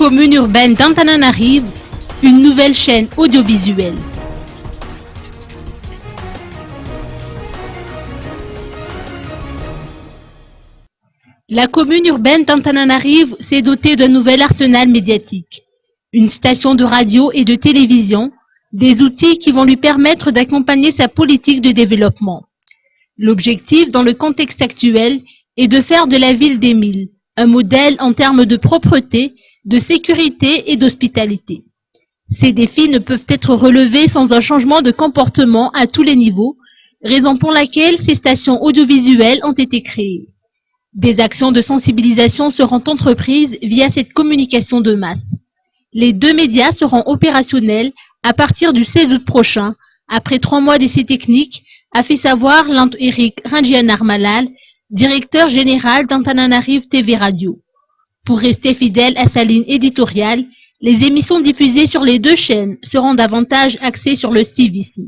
commune urbaine d'Antananarivo, une nouvelle chaîne audiovisuelle. La commune urbaine d'Antananarivo s'est dotée d'un nouvel arsenal médiatique, une station de radio et de télévision, des outils qui vont lui permettre d'accompagner sa politique de développement. L'objectif, dans le contexte actuel, est de faire de la ville d'Emile un modèle en termes de propreté, de sécurité et d'hospitalité. Ces défis ne peuvent être relevés sans un changement de comportement à tous les niveaux, raison pour laquelle ces stations audiovisuelles ont été créées. Des actions de sensibilisation seront entreprises via cette communication de masse. Les 2 médias seront opérationnels à partir du 16 août prochain, après 3 mois d'essais techniques, a fait savoir Eric Rangianarmalal, directeur général d'Antananarivo TV Radio. Pour rester fidèle à sa ligne éditoriale, les émissions diffusées sur les 2 chaînes seront davantage axées sur le civisme.